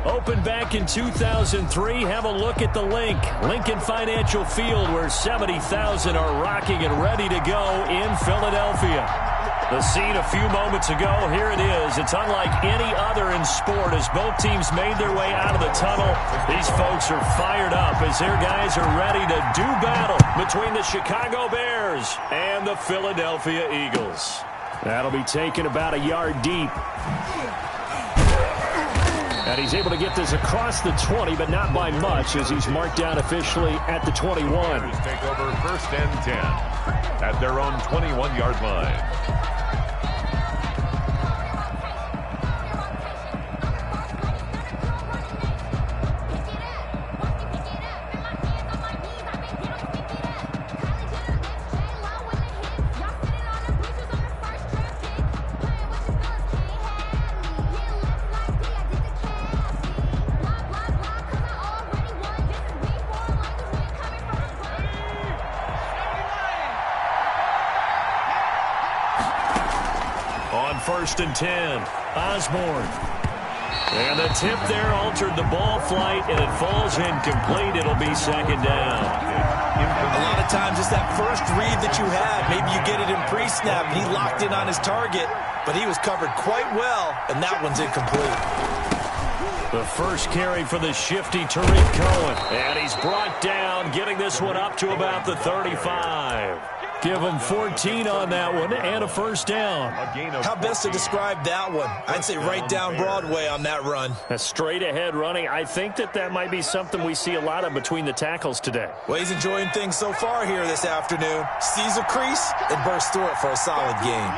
Opened back in 2003. Have a look at the link. Lincoln Financial Field, where 70,000 are rocking and ready to go in Philadelphia. The scene a few moments ago, here it is. It's unlike any other in sport as both teams made their way out of the tunnel. These folks are fired up as their guys are ready to do battle between the Chicago Bears and the Philadelphia Eagles. That'll be taken about a yard deep. And he's able to get this across the 20, but not by much as he's marked down officially at the 21. Take over 1st and 10 at their own 21-yard line. On 1st and 10, Osborne. And the tip there altered the ball flight, and it falls incomplete. It'll be 2nd down. A lot of times it's that first read that you had. Maybe you get it in pre-snap, and he locked in on his target, but he was covered quite well, and that one's incomplete. The first carry for the shifty Tariq Cohen. And he's brought down, getting this one up to about the 35. Give him 14 on that one and a 1st down. How best to describe that one? I'd say right down Broadway on that run. A straight ahead running. I think that might be something we see a lot of between the tackles today. Well, he's enjoying things so far here this afternoon. Sees a crease and bursts through it for a solid game.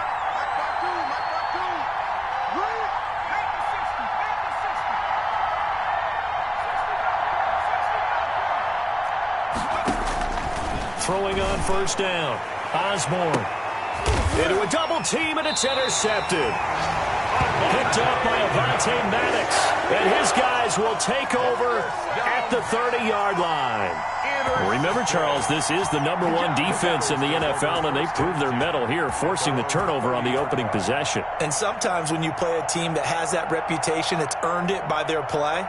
Throwing on 1st down. Osborne into a double team, and it's intercepted. Picked up by Avonte Maddox, and his guys will take over at the 30-yard line. Remember, Charles, this is the #1 defense in the NFL, and they proved their mettle here, forcing the turnover on the opening possession. And sometimes when you play a team that has that reputation, it's earned it by their play.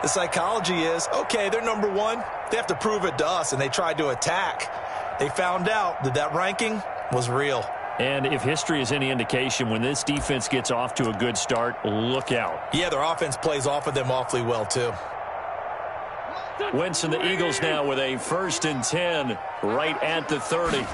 The psychology is, okay, they're #1. They have to prove it to us, and they tried to attack. They found out that that ranking was real. And if history is any indication, when this defense gets off to a good start, look out. Yeah, their offense plays off of them awfully well, too. Wentz and the Eagles now with a 1st and 10 right at the 30.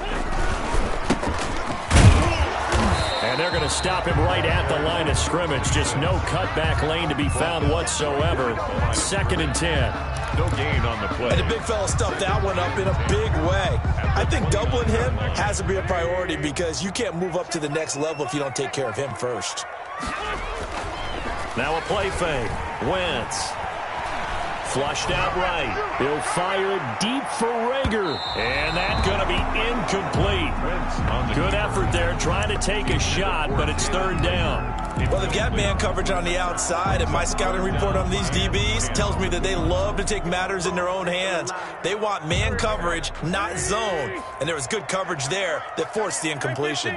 And they're going to stop him right at the line of scrimmage. Just no cutback lane to be found whatsoever. 2nd and 10. No gain on the play. And the big fella stuffed that one up in a big way. I think doubling him has to be a priority because you can't move up to the next level if you don't take care of him first. Now a play fake. Wentz. Flushed out right. He'll fire deep for Rager. And that's going to be incomplete. Good effort there trying to take a shot, but it's 3rd down. Well, they've got man coverage on the outside, and my scouting report on these DBs tells me that they love to take matters in their own hands. They want man coverage, not zone. And there was good coverage there that forced the incompletion.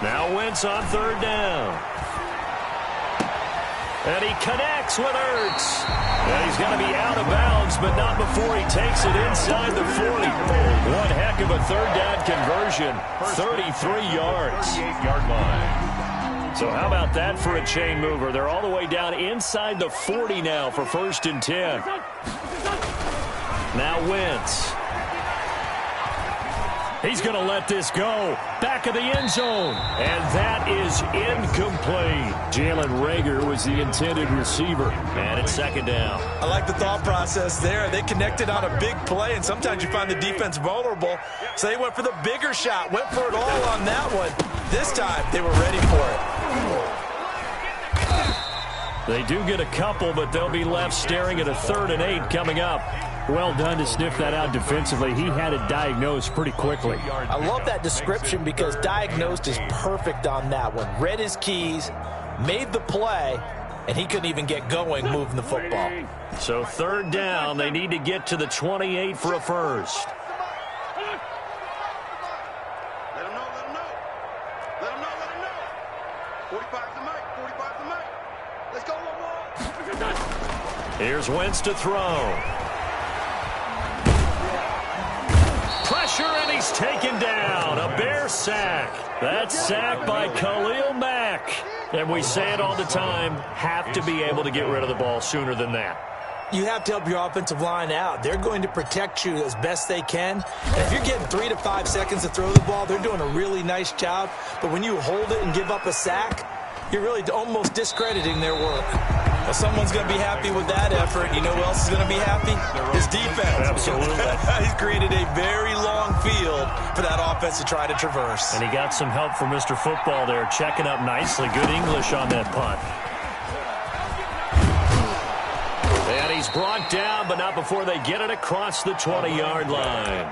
Now Wentz on 3rd down. And he connects with Ertz. And he's going to be out of bounds, but not before he takes it inside the 40. One heck of a 3rd down conversion. 33 yards. 38-yard line. So how about that for a chain mover? They're all the way down inside the 40 now for 1st and 10. Now Wentz. He's going to let this go. Back of the end zone. And that is incomplete. Jalen Rager was the intended receiver. And it's 2nd down. I like the thought process there. They connected on a big play, and sometimes you find the defense vulnerable. So they went for the bigger shot, went for it all on that one. This time, they were ready for it. They do get a couple, but they'll be left staring at a 3rd and 8 coming up. Well done to sniff that out defensively. He had it diagnosed pretty quickly. I love that description because diagnosed is perfect on that one. Read his keys, made the play, and he couldn't even get going moving the football. So 3rd down, they need to get to the 28 for a first. Let him know. 45 to Mike. 45 to Mike. Let's go, Lamar. Here's Wentz to throw. Pressure, and he's taken down. A Bear sack. That's sacked by Khalil Mack. And we say it all the time, have to be able to get rid of the ball sooner than that. You have to help your offensive line out. They're going to protect you as best they can. And if you're getting 3 to 5 seconds to throw the ball, they're doing a really nice job. But when you hold it and give up a sack, you're really almost discrediting their work. Well, someone's going to be happy with that effort. You know who else is going to be happy? His defense. Absolutely. He's created a very long field for that offense to try to traverse. And he got some help from Mr. Football there, checking up nicely. Good English on that punt. And he's brought down, but not before they get it across the 20-yard line.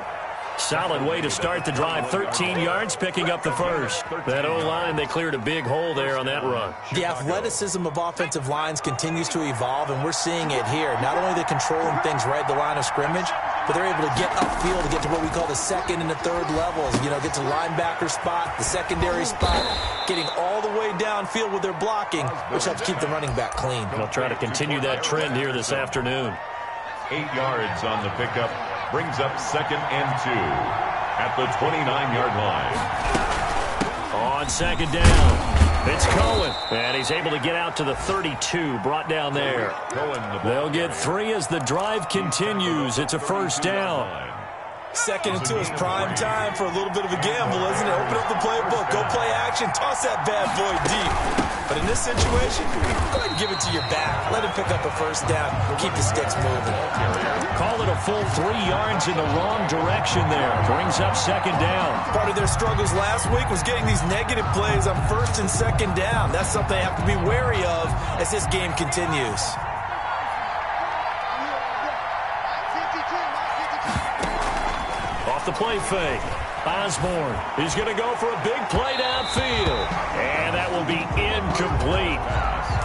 Solid way to start the drive. 13 yards, picking up the first. That O-line, they cleared a big hole there on that run. The athleticism of offensive lines continues to evolve, and we're seeing it here. Not only are they controlling things right at the line of scrimmage, but they're able to get upfield to get to what we call the second and the third levels. You know, get to linebacker spot, the secondary spot, getting all the way downfield with their blocking, which helps keep the running back clean. They'll try to continue that trend here this afternoon. 8 yards on the pickup. Brings up 2nd and 2 at the 29-yard line. On 2nd down, it's Cohen, and he's able to get out to the 32, brought down there. They'll get 3 as the drive continues. It's a first down. 2nd and 2 is prime time for a little bit of a gamble, isn't it? Open up the playbook, go play action, toss that bad boy deep. But in this situation, go ahead and give it to your back. Let him pick up a first down. Keep the sticks moving. Call it a full 3 yards in the wrong direction there. Brings up 2nd down. Part of their struggles last week was getting these negative plays on 1st and 2nd down. That's something they have to be wary of as this game continues. Off the play fake. Osborne, he's going to go for a big play downfield. And that will be incomplete.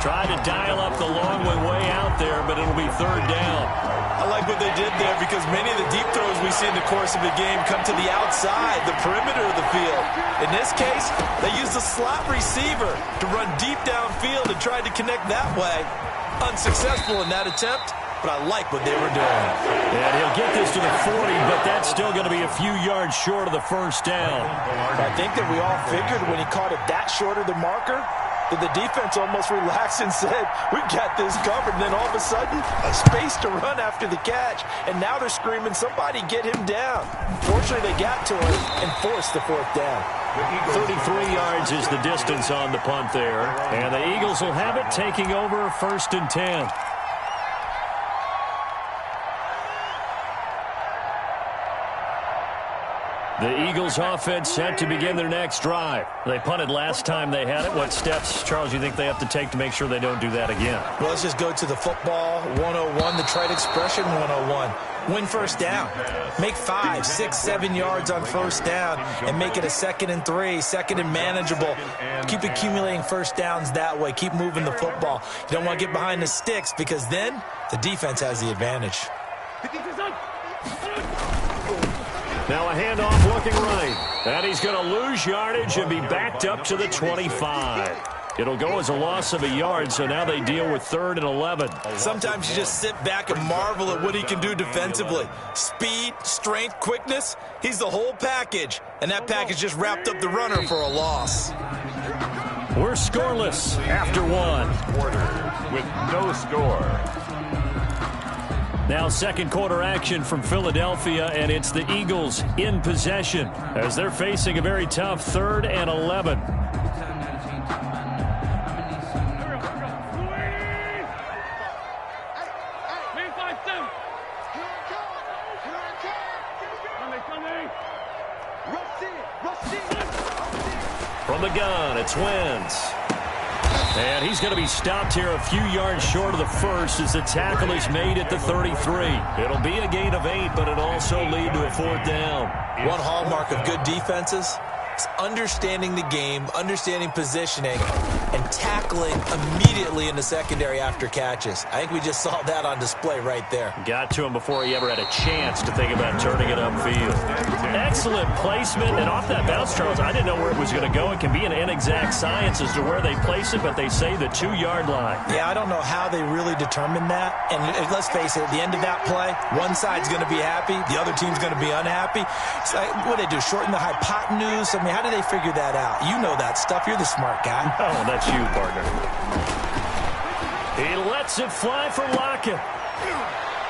Tried to dial up the long way out there, but it'll be 3rd down. I like what they did there because many of the deep throws we see in the course of a game come to the outside, the perimeter of the field. In this case, they used a slot receiver to run deep downfield and tried to connect that way. Unsuccessful in that attempt, but I like what they were doing. And he'll get this to the 40, but that's still going to be a few yards short of the first down. I think that we all figured when he caught it that short of the marker, that the defense almost relaxed and said, we got this covered. And then all of a sudden, a space to run after the catch. And now they're screaming, somebody get him down. Fortunately, they got to him and forced the 4th down. 33 yards is the distance on the punt there. And the Eagles will have it, taking over 1st and 10. The Eagles offense set to begin their next drive. They punted last time they had it. What steps, Charles, you think they have to take to make sure they don't do that again? Well, let's just go to the football 101, the trade expression 101. Win first down. Make 5, 6, 7 yards on first down and make it a 2nd and 3, 2nd and manageable. Keep accumulating first downs that way. Keep moving the football. You don't want to get behind the sticks because then the defense has the advantage. Now a handoff looking right. And he's going to lose yardage and be backed up to the 25. It'll go as a loss of a yard, so now they deal with 3rd and 11. Sometimes you just sit back and marvel at what he can do defensively. Speed, strength, quickness, he's the whole package. And that package just wrapped up the runner for a loss. We're scoreless after 1. Quarter with no score. Now 2nd quarter action from Philadelphia, and it's the Eagles in possession as they're facing a very tough 3rd and 11. From the gun, it's Wentz. And he's going to be stopped here a few yards short of the first as the tackle is made at the 33. It'll be a gain of 8, but it'll also lead to a 4th down. One hallmark of good defenses is understanding the game, understanding positioning, and tackling immediately in the secondary after catches. I think we just saw that on display right there. Got to him before he ever had a chance to think about turning it upfield. Excellent placement, and off that bounce, Charles, I didn't know where it was going to go. It can be an inexact science as to where they place it, but they say the 2-yard line. Yeah, I don't know how they really determine that. And let's face it, at the end of that play, one side's going to be happy, the other team's going to be unhappy. So what do they do, shorten the hypotenuse? I mean, how do they figure that out? You know that stuff. You're the smart guy. Oh, that's you, partner. He lets it fly for Lockett.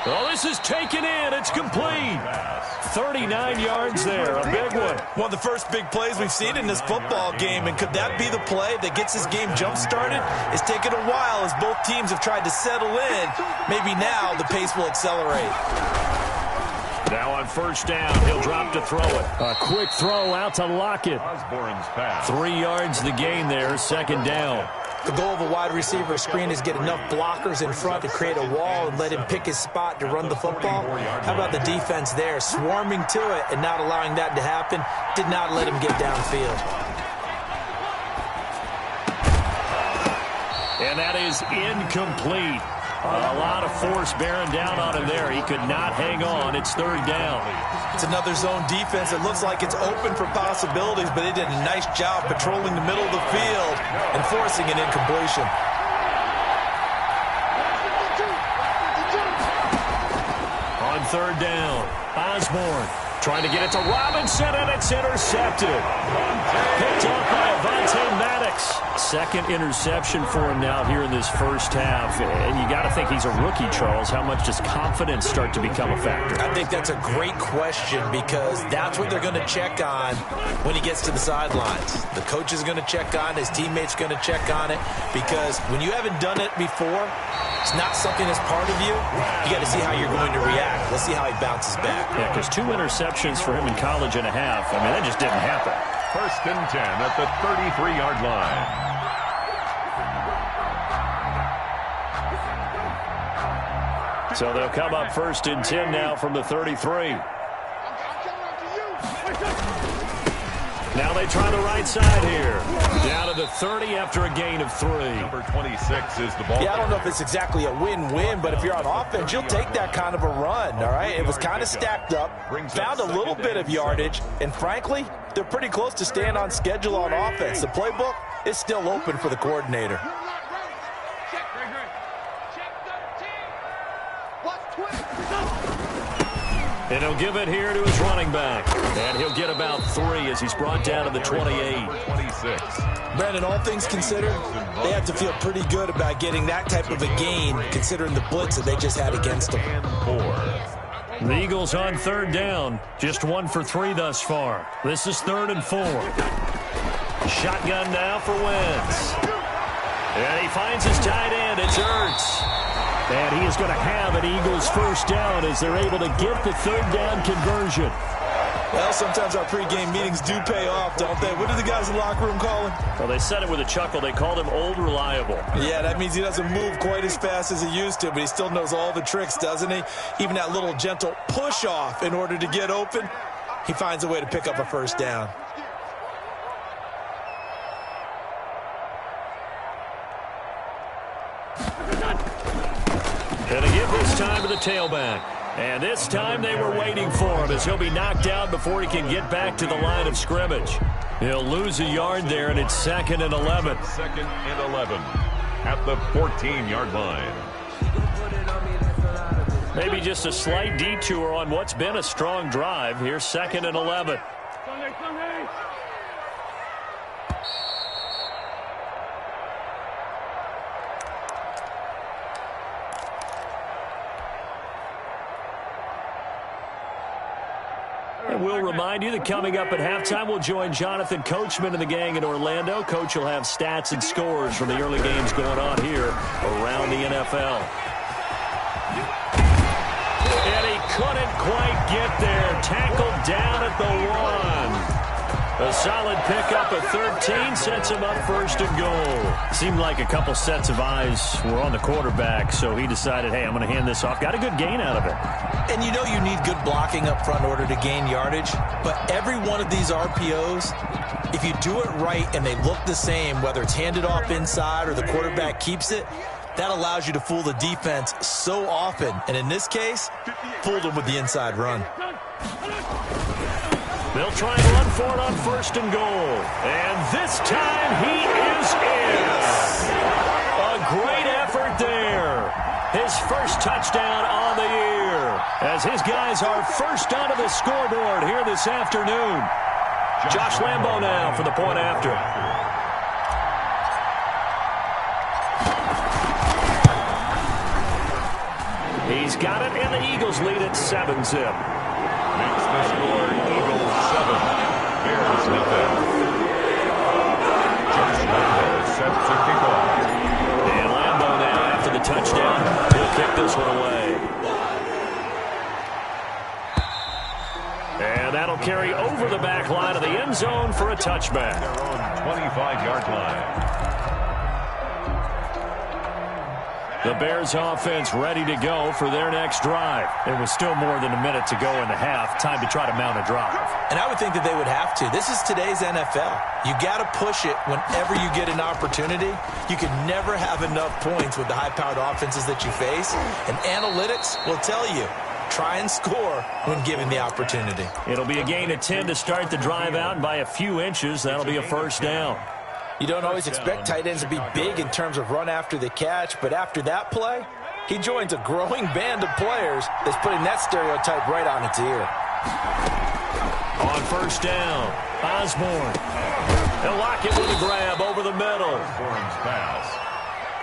Oh, this is taken in. It's complete. 39 yards there. A big one. One of the first big plays we've seen in this football game. And could that be the play that gets this game jump-started? It's taken a while as both teams have tried to settle in. Maybe now the pace will accelerate. Now on first down, he'll drop to throw it. A quick throw out to Lockett. Osborne's pass. 3 yards the gain there, second down. The goal of a wide receiver screen is get enough blockers in front to create a wall and let him pick his spot to run the football. How about the defense there, swarming to it and not allowing that to happen? Did not let him get downfield. And that is incomplete. A lot of force bearing down on him there. He could not hang on. It's third down. It's another zone defense. It looks like it's open for possibilities, but they did a nice job patrolling the middle of the field and forcing an incompletion. On third down, Osborne trying to get it to Robinson, and it's intercepted. Picked off by Avonte Maddox. Second interception for him now here in this first half. And you got to think he's a rookie, Charles. How much does confidence start to become a factor? I think that's a great question because that's what they're going to check on when he gets to the sidelines. The coach is going to check on it. His teammates are going to check on it because when you haven't done it before, it's not something that's part of you. You got to see how you're going to react. Let's see how he bounces back. Yeah, because 2 interceptions for him in college and a half. I mean, that just didn't happen. First and 10 at the 33-yard line. So they'll come up first and 10 now from the 33. Now they try the right side here. Down to the 30 after a gain of 3. Number 26 is the ball. Yeah, I don't know if it's exactly a win-win, but if you're on offense, you'll take that kind of a run, all right? It was kind of stacked up, found a little bit of yardage, and frankly, they're pretty close to staying on schedule on offense. The playbook is still open for the coordinator. And he'll give it here to his running back. And he'll get about 3 as he's brought down to the 28. 26. Brandon, all things considered, they have to feel pretty good about getting that type of a gain considering the blitz that they just had against them. The Eagles on third down. Just 1 for 3 thus far. This is 3rd and 4. Shotgun now for Wentz. And he finds his tight end. It's Ertz. And he is going to have an Eagles first down as they're able to get the third down conversion. Well, sometimes our pregame meetings do pay off, don't they? What do the guys in the locker room call him? Well, they said it with a chuckle. They called him Old Reliable. Yeah, that means he doesn't move quite as fast as he used to, but he still knows all the tricks, doesn't he? Even that little gentle push-off in order to get open, he finds a way to pick up a first down. And a give this time to the tailback. And this time they were waiting for him as he'll be knocked out before he can get back to the line of scrimmage. He'll lose a yard there, and it's 2nd and 11. 2nd and 11 at the 14-yard line. Maybe just a slight detour on what's been a strong drive. Here's 2nd and 11. And we'll remind you that coming up at halftime, we'll join Jonathan Coachman and the gang in Orlando. Coach will have stats and scores from the early games going on here around the NFL. And he couldn't quite get there. Tackled down at the 1. A solid pickup of 13 sets him up 1st and goal. Seemed like a couple sets of eyes were on the quarterback, so he decided, hey, I'm going to hand this off. Got a good gain out of it. And you know you need good blocking up front in order to gain yardage, but every one of these RPOs, if you do it right and they look the same, whether it's handed off inside or the quarterback keeps it, that allows you to fool the defense so often. And in this case, fooled them with the inside run. They'll try and run for it on 1st and goal. And this time he is in. A great effort there. His first touchdown on the year. As his guys are first onto the scoreboard here this afternoon. Josh Lambo now for the point after. He's got it, and the Eagles lead at 7-zip. Makes the score Eagles 7, Bears nothing. Josh Lambo set to kick off. And Lambo now after the touchdown. He'll kick this one away. And that'll carry over the back line of the end zone for a touchback. Their own 25-yard line. The Bears offense ready to go for their next drive. There was still more than a minute to go in the half. Time to try to mount a drive. And I would think that they would have to. This is today's NFL. You got to push it whenever you get an opportunity. You can never have enough points with the high-powered offenses that you face. And analytics will tell you, try and score when given the opportunity. It'll be a gain of 10 to start the drive out, and by a few inches, that'll be a first down. You don't always expect tight ends to be big in terms of run after the catch, but after that play, he joins a growing band of players that's putting that stereotype right on its ear. On 1st down, Osborne. He'll lock it with a grab over the middle. Osborne's pass.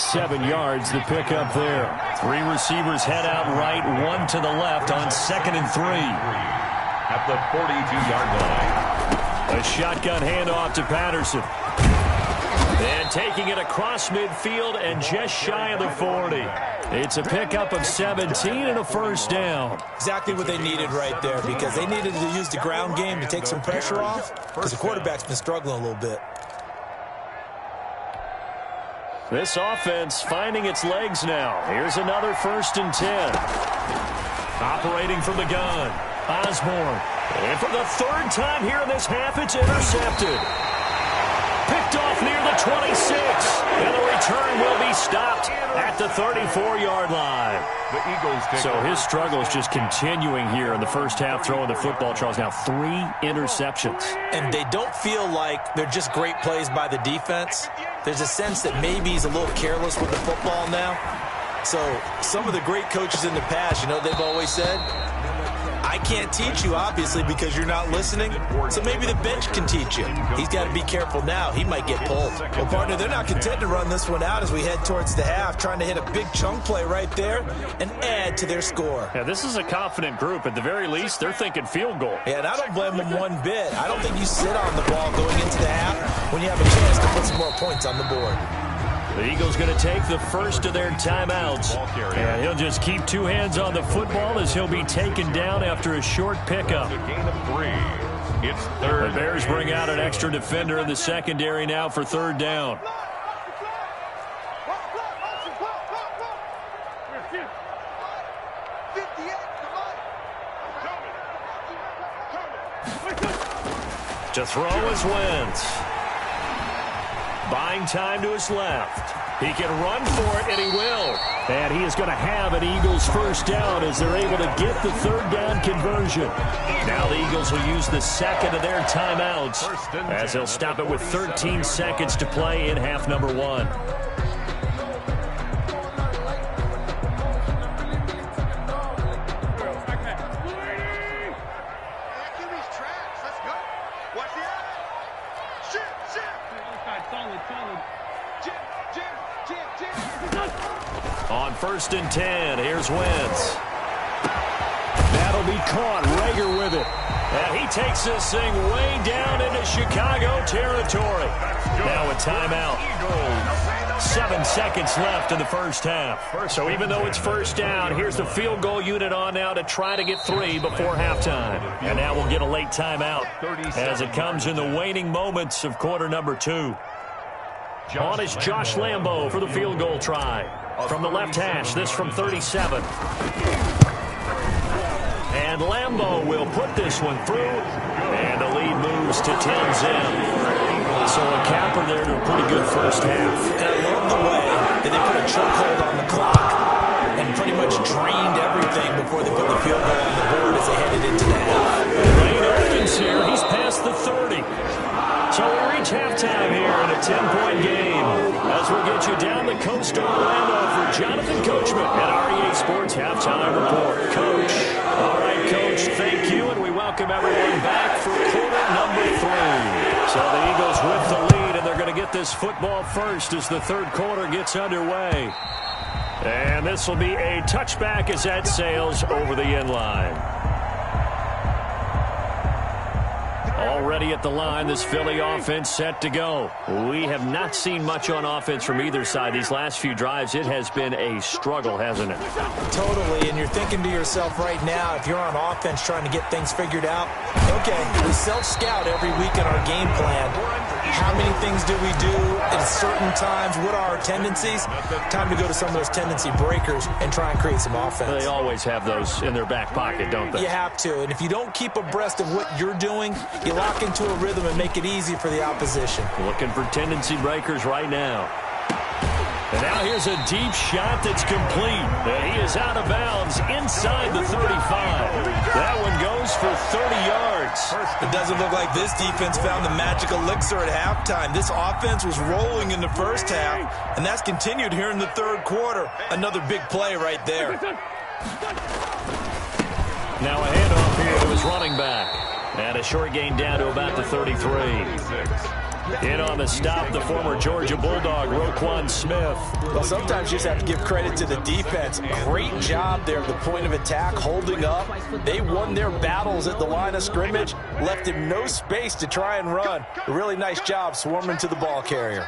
7 yards, the pickup there. 3 receivers head out right, 1 to the left on 2nd and 3. At the 42-yard line. A shotgun handoff to Patterson. And taking it across midfield and just shy of the 40. It's a pickup of 17 and a first down. Exactly what they needed right there, because they needed to use the ground game to take some pressure off, because the quarterback's been struggling a little bit. This offense finding its legs now. Here's another 1st and 10. Operating from the gun, Osborne. And for the 3rd time here in this half, it's intercepted. Picked off near the 26. And the return will be stopped at the 34-yard line. The Eagles take So his struggle is just continuing here in the first half, throwing the football. Charles, now 3 interceptions. And they don't feel like they're just great plays by the defense. There's a sense that maybe he's a little careless with the football now. So some of the great coaches in the past, you know, they've always said, I can't teach you, obviously, because you're not listening. So maybe the bench can teach you. He's got to be careful now. He might get pulled. Well, partner, they're not content to run this one out as we head towards the half, trying to hit a big chunk play right there and add to their score. Yeah, this is a confident group. At the very least, they're thinking field goal. Yeah, and I don't blame them one bit. I don't think you sit on the ball going into the half when you have a chance to put some more points on the board. The Eagles going to take the first of their timeouts. And he'll just keep 2 hands on the football as he'll be taken down after a short pickup. a gain of 3. It's 3rd. The Bears bring out an extra defender in the secondary now for 3rd down. To throw is Wentz. Buying time to his left. He can run for it, and he will. And he is going to have an Eagles first down as they're able to get the 3rd down conversion. Now the Eagles will use the 2nd of their timeouts as they'll stop it with 13 seconds to play in half number 1. On 1st and 10, here's Wentz. That'll be caught. Rager with it. And he takes this thing way down into Chicago territory. Now a timeout. 7 seconds left in the first half. So even though it's first down, here's the field goal unit on now to try to get 3 before halftime. And now we'll get a late timeout as it comes in the waning moments of quarter number 2. On is Josh Lambo for the field goal try. From the left hash, this from 37. And Lambo will put this one through. And the lead moves to 10-zip. So a capper there to a pretty good first half. And I love the way that they put a chokehold on the clock and pretty much drained everything before they put the field goal on the board as they headed into the half. Lane opens here. He's past the 30. So we reach halftime here in a 10-point game. As we'll get you down the coast to Orlando for Jonathan Coachman at REA Sports Halftime Report. Coach. All right, Coach, thank you, and we welcome everyone back for quarter number 3. So the Eagles with the lead, and they're going to get this football first as the third quarter gets underway. And this will be a touchback as that sails over the end line. Already at the line, this Philly offense set to go. We have not seen much on offense from either side. These last few drives, it has been a struggle, hasn't it? Totally, and you're thinking to yourself right now, if you're on offense trying to get things figured out, okay, we self-scout every week in our game plan. How many things do we do at certain times? What are our tendencies? Time to go to some of those tendency breakers and try and create some offense. They always have those in their back pocket, don't they? You have to, and if you don't keep abreast of what you're doing, you lock into a rhythm and make it easy for the opposition. Looking for tendency breakers right now. And now here's a deep shot that's complete. And he is out of bounds inside the 35. That one goes for 30 yards. It doesn't look like this defense found the magic elixir at halftime. This offense was rolling in the first half, and that's continued here in the third quarter. Another big play right there. Now a handoff here to his running back. And a short gain down to about the 33. In on the stop, the former Georgia Bulldog, Roquan Smith. Well, sometimes you just have to give credit to the defense. Great job there at the point of attack, holding up. They won their battles at the line of scrimmage, left him no space to try and run. A really nice job swarming to the ball carrier.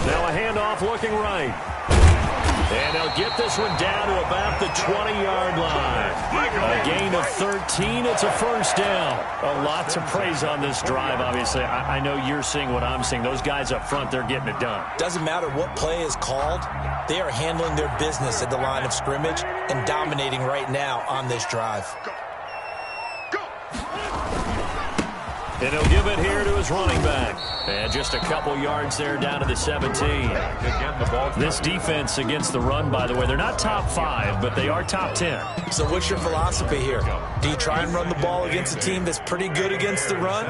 Now a handoff looking right. And they'll get this one down to about the 20-yard line. A gain of 13. It's a first down. A lot to praise on this drive, obviously. I know you're seeing what I'm seeing. Those guys up front, they're getting it done. Doesn't matter what play is called. They are handling their business at the line of scrimmage and dominating right now on this drive. And he'll give it here to his running back. And just a couple yards there down to the 17. This defense against the run, by the way, they're not top 5, but they are top 10. So what's your philosophy here? Do you try and run the ball against a team that's pretty good against the run?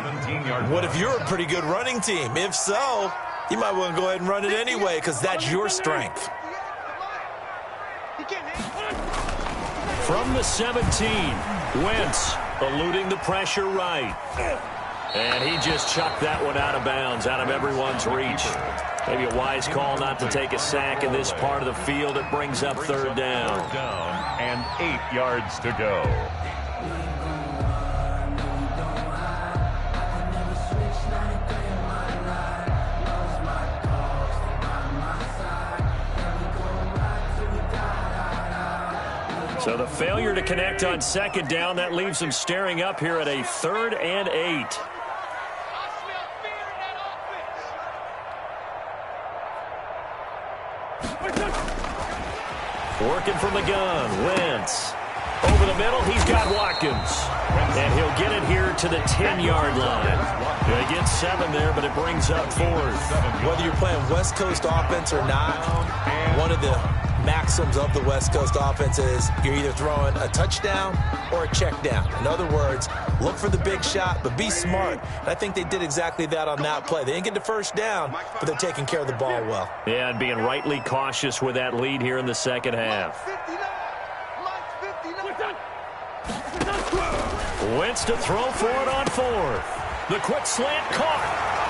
What if you're a pretty good running team? If so, you might want to go ahead and run it anyway because that's your strength. From the 17, Wentz eluding the pressure right. And he just chucked that one out of bounds, out of everyone's reach. Maybe a wise call not to take a sack in this part of the field. It brings up third down. And 8 yards to go. So the failure to connect on second down, that leaves them staring up here at a 3rd and 8. Working from the gun, Wentz. Over the middle, he's got Watkins. And he'll get it here to the 10-yard line. They get 7 there, but it brings up 4th. Whether you're playing West Coast offense or not, one of the maxims of the West Coast offense is you're either throwing a touchdown or a check down. In other words, look for the big shot, but be smart. And I think they did exactly that on that play. They didn't get the first down, but they're taking care of the ball well. Yeah, and being rightly cautious with that lead here in the second half. Wentz to throw for it on 4th. The quick slant caught.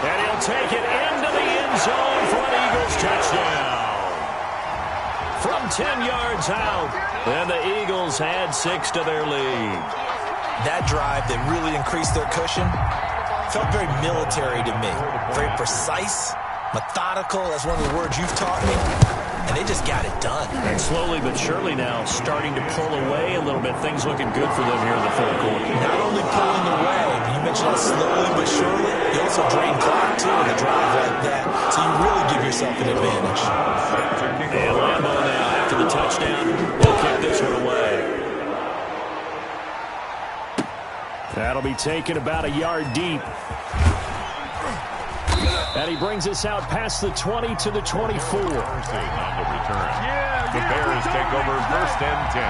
And he'll take it into the end zone for an Eagles touchdown. From 10 yards out, and the Eagles had 6 to their lead. That drive that really increased their cushion felt very military to me. Very precise, methodical, that's one of the words you've taught me. And they just got it done. And slowly but surely now starting to pull away a little bit. Things looking good for them here in the third quarter. Not only pulling away, but you mentioned that slowly but surely, you also drain clock too in a drive like that. So you really give yourself an advantage. And Lambeau now after the touchdown will kick this one away. That'll be taken about a yard deep. And he brings us out past the 20 to the 24. On the return. The Bears take over 1st and 10.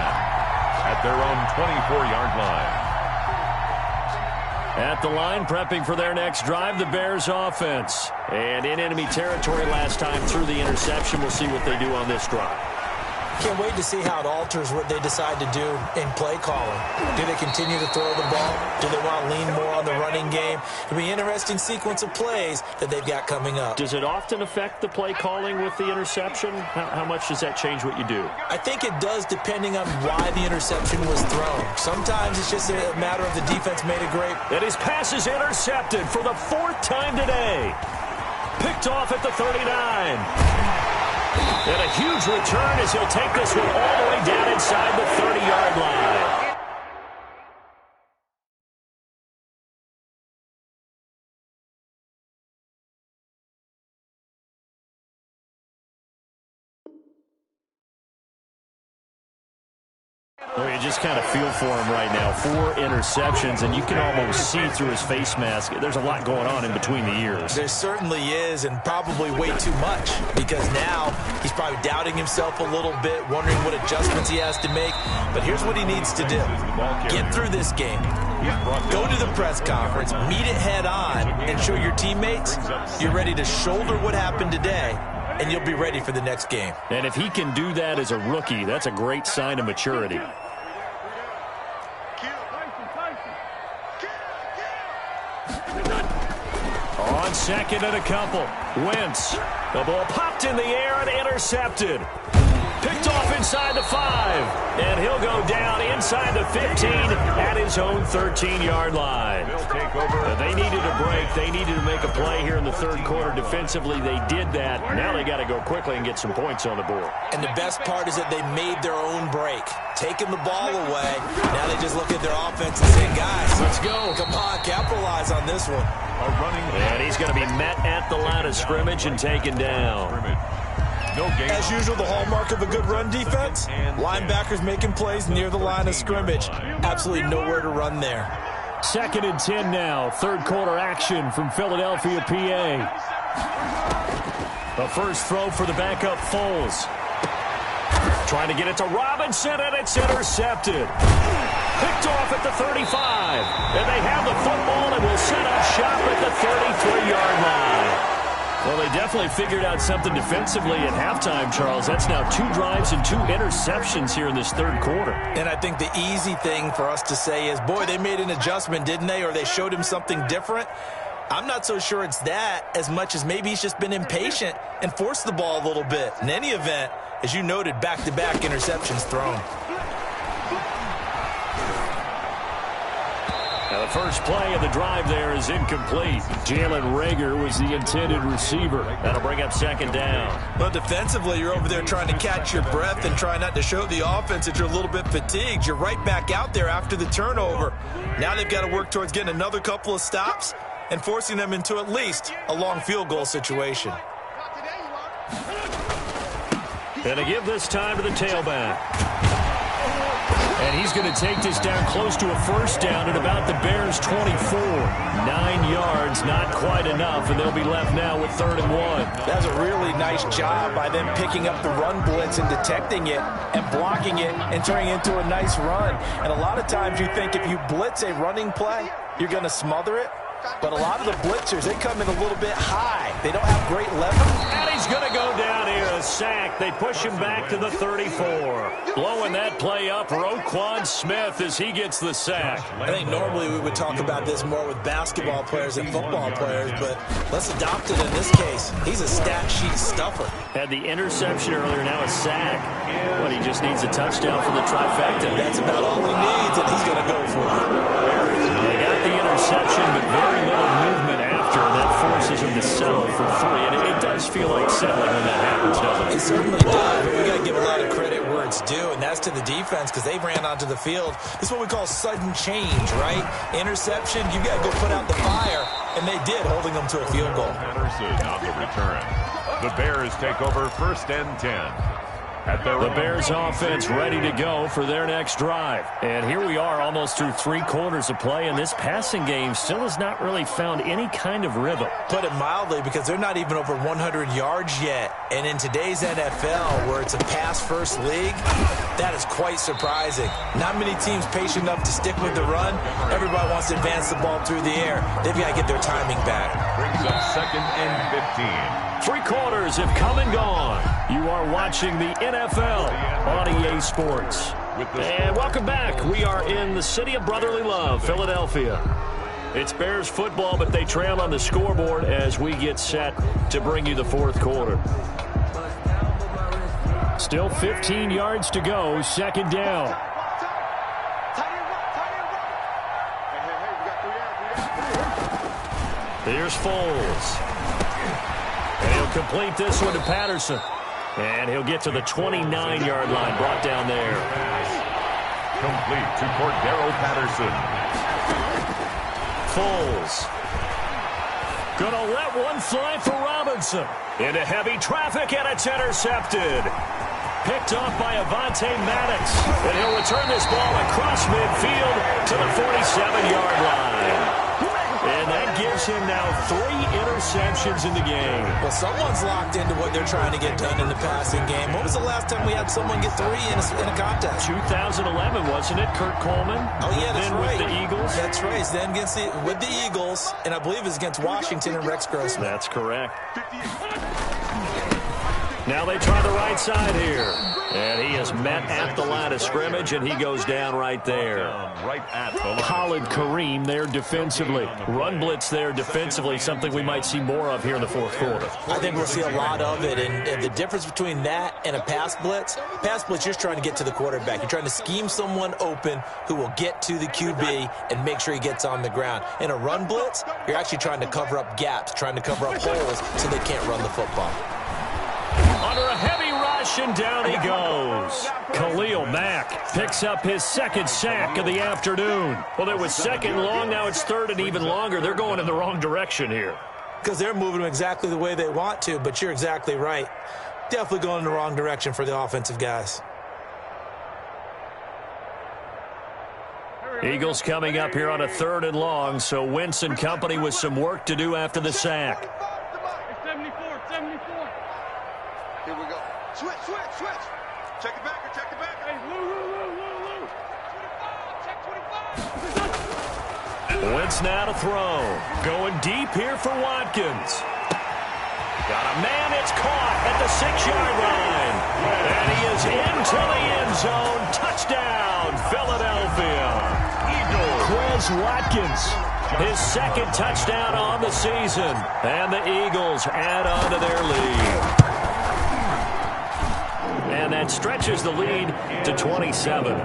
at their own 24-yard line. At the line, prepping for their next drive, the Bears offense. And in enemy territory last time through the interception. We'll see what they do on this drive. Can't wait to see how it alters what they decide to do in play calling. Do they continue to throw the ball? Do they want to lean more on the running game? It'll be an interesting sequence of plays that they've got coming up. Does it often affect the play calling with the interception? How much does that change what you do? I think it does, depending on why the interception was thrown. Sometimes it's just a matter of the defense made a great. And his pass is intercepted for the 4th time today. Picked off at the 39. And a huge return as he'll take this one all the way down inside the 30-yard line. Well, you just kind of feel for him right now. 4 interceptions, and you can almost see through his face mask. There's a lot going on in between the ears. There certainly is, and probably way too much, because now he's probably doubting himself a little bit, wondering what adjustments he has to make. But here's what he needs to do. Get through this game. Go to the press conference, meet it head on, and show your teammates you're ready to shoulder what happened today, and you'll be ready for the next game. And if he can do that as a rookie, that's a great sign of maturity. On second and a couple. Wentz. The ball popped in the air and intercepted. Picked off inside the 5. And he'll go down inside the 15 at his own 13-yard line. They needed a break. They needed to make a play here in the third quarter. Defensively, they did that. Now they got to go quickly and get some points on the board. And the best part is that they made their own break. Taking the ball away. Now they just look at their offense and say, guys, let's go. Come on, capitalize on this one. And he's going to be met at the line of scrimmage and taken down. As usual, the hallmark of a good run defense, linebackers making plays near the line of scrimmage. Absolutely nowhere to run there. 2nd and 10 now. Third quarter action from Philadelphia, PA. The first throw for the backup Foles. Trying to get it to Robinson, and it's intercepted. Picked off at the 35. And they have the football and will set up shop at the 33-yard line. Well, they definitely figured out something defensively at halftime, Charles. That's now 2 drives and 2 interceptions here in this third quarter. And I think the easy thing for us to say is, boy, they made an adjustment, didn't they? Or they showed him something different. I'm not so sure it's that as much as maybe he's just been impatient and forced the ball a little bit. In any event, as you noted, back-to-back interceptions thrown. Now, the first play of the drive there is incomplete. Jalen Reagor was the intended receiver. That'll bring up 2nd down. Well, defensively, you're over there trying to catch your breath and try not to show the offense that you're a little bit fatigued. You're right back out there after the turnover. Now they've got to work towards getting another couple of stops and forcing them into at least a long field goal situation. And to give this time to the tailback. And he's going to take this down close to a first down at about the Bears' 24. 9 yards, not quite enough, and they'll be left now with 3rd and 1. That's a really nice job by them picking up the run blitz and detecting it and blocking it and turning it into a nice run. And a lot of times you think if you blitz a running play, you're going to smother it. But a lot of the blitzers, they come in a little bit high. They don't have great leverage. And he's going to go down here, a sack. They push him back to the 34. Blowing that play up, Roquan Smith as he gets the sack. I think normally we would talk about this more with basketball players than football players, but let's adopt it in this case. He's a stat sheet stuffer. Had the interception earlier, now a sack. But he just needs a touchdown for the trifecta. That's about all he needs, and he's going to go for it. They got the interception, but very little movement after, and that forces him to settle for 3. And it does feel like settling when that happens, doesn't it? It certainly does, but we got to give a lot of credit where it's due, and that's to the defense because they ran onto the field. This is what we call sudden change, right? Interception, you got to go put out the fire, and they did, holding them to a field goal. Patterson on the return. The Bears take over 1st and 10. The Bears offense ready to go for their next drive. And here we are almost through 3 quarters of play, and this passing game still has not really found any kind of rhythm. Put it mildly, because they're not even over 100 yards yet. And in today's NFL, where it's a pass-first league, that is quite surprising. Not many teams patient enough to stick with the run. Everybody wants to advance the ball through the air. They've got to get their timing back. Brings up 2nd and 15. 3 quarters have come and gone. You are watching the NFL on EA Sports. And welcome back. We are in the city of brotherly love, Philadelphia. It's Bears football, but they trail on the scoreboard as we get set to bring you the 4th quarter. Still 15 yards to go, 2nd down. Here's Foles. And he'll complete this one to Patterson. And he'll get to the 29-yard line, brought down there. Complete to Cordero Patterson. Foles. Gonna let one fly for Robinson. Into heavy traffic, and it's intercepted. Picked off by Avonte Maddox. And he'll return this ball across midfield to the 47-yard line. And that gives him now 3 interceptions in the game. Well, someone's locked into what they're trying to get done in the passing game. When was the last time we had someone get 3 in a contest? 2011, wasn't it? Kurt Coleman. Oh, yeah, that's right. With the Eagles. That's right. It's then with the Eagles, and I believe it's against Washington and Rex Grossman. That's correct. Now they try the right side here. And he is met at the line of scrimmage, and he goes down right there. Right at the line. Khalid Kareem there defensively. Run blitz there defensively, something we might see more of here in the 4th quarter. I think we'll see a lot of it, and the difference between that and a pass blitz, you're just trying to get to the quarterback. You're trying to scheme someone open who will get to the QB and make sure he gets on the ground. In a run blitz, you're actually trying to cover up gaps, trying to cover up holes so they can't run the football. Under a heavy rush, and down he goes. Khalil Mack picks up his 2nd sack of the afternoon. Well, it was 2nd long, now it's 3rd and even longer. They're going in the wrong direction here. Because they're moving exactly the way they want to, but you're exactly right. Definitely going in the wrong direction for the offensive guys. Eagles coming up here on a 3rd and long, so Wentz and company with some work to do after the sack. 74. Here we go. Switch. Check it back. Hey, Lou. 25. Check 25. Wentz now to throw. Going deep here for Watkins. Got a man, it's caught at the 6-yard line. And he is into the end zone. Touchdown, Philadelphia. Quez Watkins, his 2nd touchdown on the season. And the Eagles add on to their lead. And that stretches the lead to 27.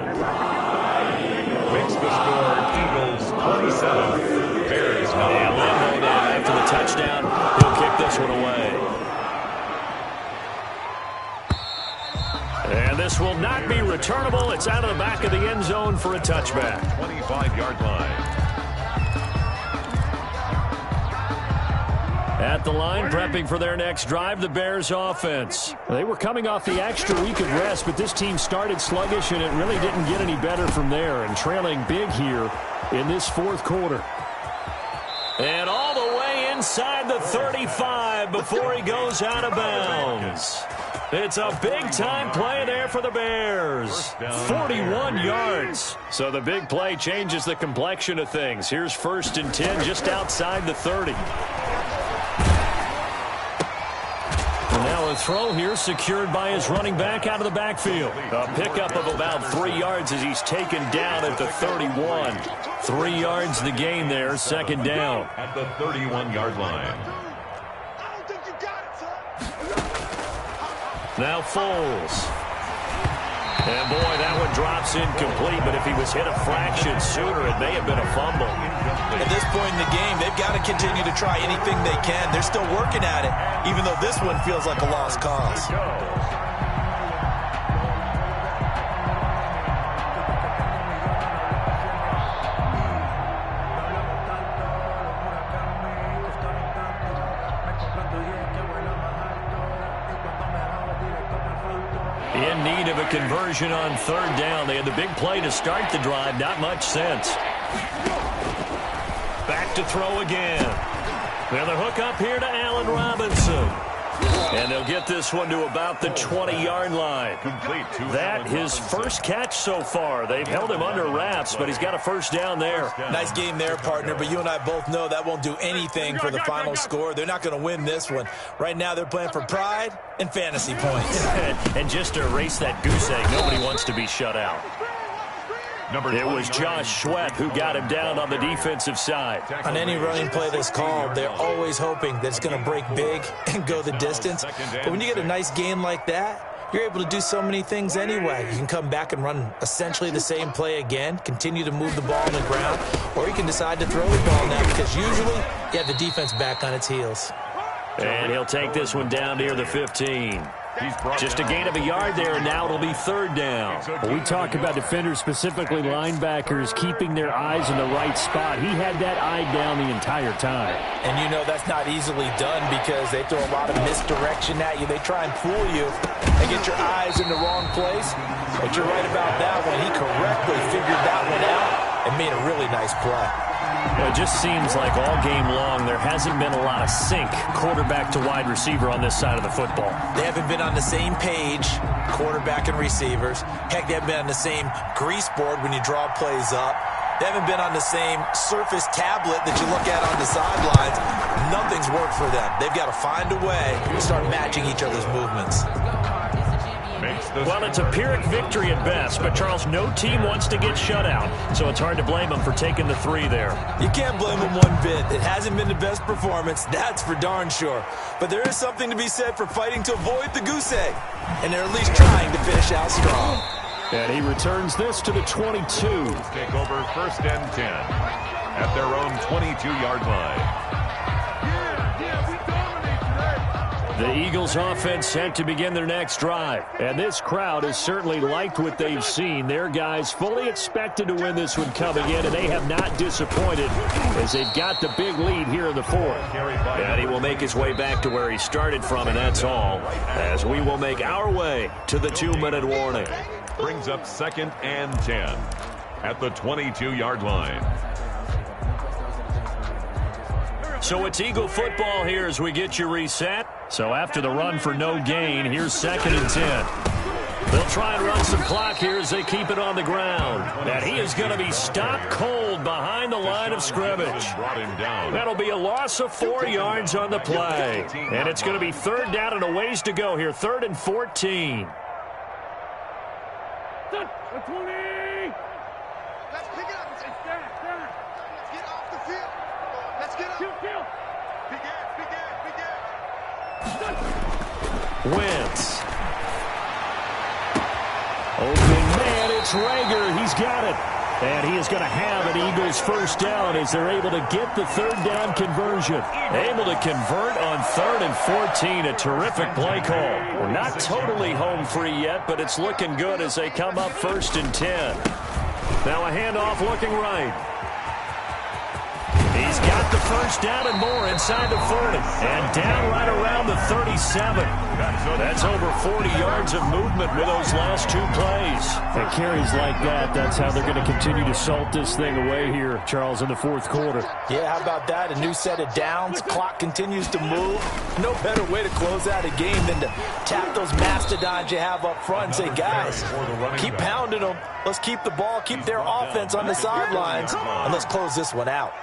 Makes the score Eagles 27. Bears now. And Lambo now after the touchdown. He'll kick this one away. And this will not be returnable. It's out of the back of the end zone for a touchback. 25-yard line. At the line, prepping for their next drive, the Bears offense. They were coming off the extra week of rest, but this team started sluggish, and it really didn't get any better from there, and trailing big here in this 4th quarter. And all the way inside the 35 before he goes out of bounds. It's a big-time play there for the Bears. 41 yards. So the big play changes the complexion of things. Here's 1st and 10 just outside the 30. Now a throw here secured by his running back out of the backfield. A pickup of about 3 yards as he's taken down at the 31. 3 yards the gain there, 2nd down. At the 31-yard line. Now Foles. And boy, that one drops incomplete, but if he was hit a fraction sooner, it may have been a fumble. At this point in the game, they've got to continue to try anything they can. They're still working at it, even though this one feels like a lost cause. need of a conversion on third down. They had the big play to start the drive. Not much sense. Back to throw again. Now the hook up here to Allen Robinson. And they'll get this one to about the 20-yard line. That his first catch so far. They've held him under wraps, but he's got a first down there. Nice game there, partner, but you and I both know that won't do anything for the final score. They're not going to win this one. Right now they're playing for pride and fantasy points. And just to erase that goose egg, nobody wants to be shut out. It was Josh Sweat who got him down on the defensive side. On any running play that's called, they're always hoping that it's going to break big and go the distance. But when you get a nice game like that, you're able to do so many things anyway. You can come back and run essentially the same play again, continue to move the ball on the ground, or you can decide to throw the ball now because usually you have the defense back on its heels. And he'll take this one down near the 15. Just a gain of a yard there, and now it'll be third down. Well, we talk about defenders, specifically linebackers, keeping their eyes in the right spot. He had that eye down the entire time. And you know that's not easily done because they throw a lot of misdirection at you. They try and fool you and get your eyes in the wrong place. But you're right about that one. He correctly figured that one out and made a really nice play. Well, it just seems like all game long there hasn't been a lot of sync quarterback to wide receiver on this side of the football. They haven't been on the same page, quarterback and receivers. Heck, they haven't been on the same grease board when you draw plays up. They haven't been on the same surface tablet that you look at on the sidelines. Nothing's worked for them. They've got to find a way to start matching each other's movements. Well, it's a Pyrrhic victory at best, but, Charles, no team wants to get shut out, so it's hard to blame them for taking the 3 there. You can't blame them one bit. It hasn't been the best performance, that's for darn sure. But there is something to be said for fighting to avoid the goose egg, and they're at least trying to finish out strong. And he returns this to the 22. Take over first and 10 at their own 22-yard line. The Eagles offense set to begin their next drive. And this crowd has certainly liked what they've seen. Their guys fully expected to win this one coming in, and they have not disappointed as they've got the big lead here in the fourth. And he will make his way back to where he started from, and that's all, as we will make our way to the 2-minute warning. Brings up second and 10 at the 22-yard line. So it's Eagle football here as we get you reset. So after the run for no gain, here's second and 10. They'll try and run some clock here as they keep it on the ground. And he is going to be stopped cold behind the line of scrimmage. That'll be a loss of 4 yards on the play. And it's going to be third down and a ways to go here. 3rd and 14. Let's pick it up. Let's get off the field. Let's get up. Big ass. Wentz. Open man, it's Rager. He's got it. And he is going to have an Eagles first down as they're able to get the third down conversion. Able to convert on 3rd and 14. A terrific play call. We're not totally home free yet, but it's looking good as they come up 1st and 10. Now a handoff looking right. He's got the first down and more inside the 40. And down right around the 37. That's over 40 yards of movement with those last 2 plays. And carries like that, that's how they're going to continue to salt this thing away here, Charles, in the 4th quarter. Yeah, how about that? A new set of downs. Clock continues to move. No better way to close out a game than to tap those mastodons you have up front and say, guys, keep pounding them. Let's keep the ball, keep their offense on the sidelines, and let's close this one out.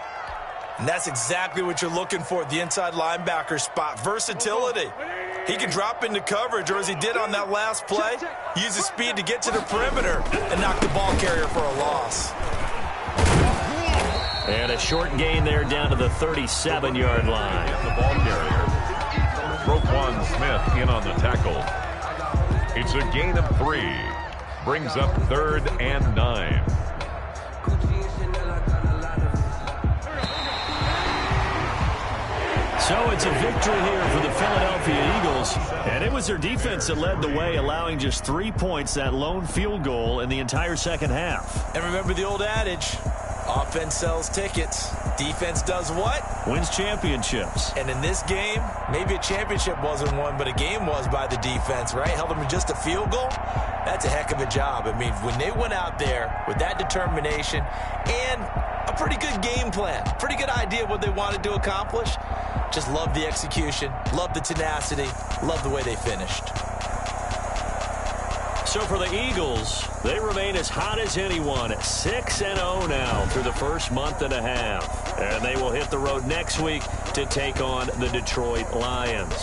And that's exactly what you're looking for at the inside linebacker spot. Versatility. He can drop into coverage, or as he did on that last play, use his speed to get to the perimeter and knock the ball carrier for a loss. And a short gain there down to the 37-yard line. The ball carrier. Roquan Smith in on the tackle. It's a gain of 3. Brings up 3rd and 9. So it's a victory here for the Philadelphia Eagles. And it was their defense that led the way, allowing just 3 points, that lone field goal in the entire second half. And remember the old adage, offense Offense sells tickets. Defense does what? Wins championships. And in this game, maybe a championship wasn't won, but a game was by the defense, right? Held them to just a field goal. That's a heck of a job. I mean, when they went out there with that determination and a pretty good game plan, pretty good idea of what they wanted to accomplish, just love the execution, love the tenacity, love the way they finished. So for the Eagles, they remain as hot as anyone at 6-0 now through the first month and a half. And they will hit the road next week to take on the Detroit Lions.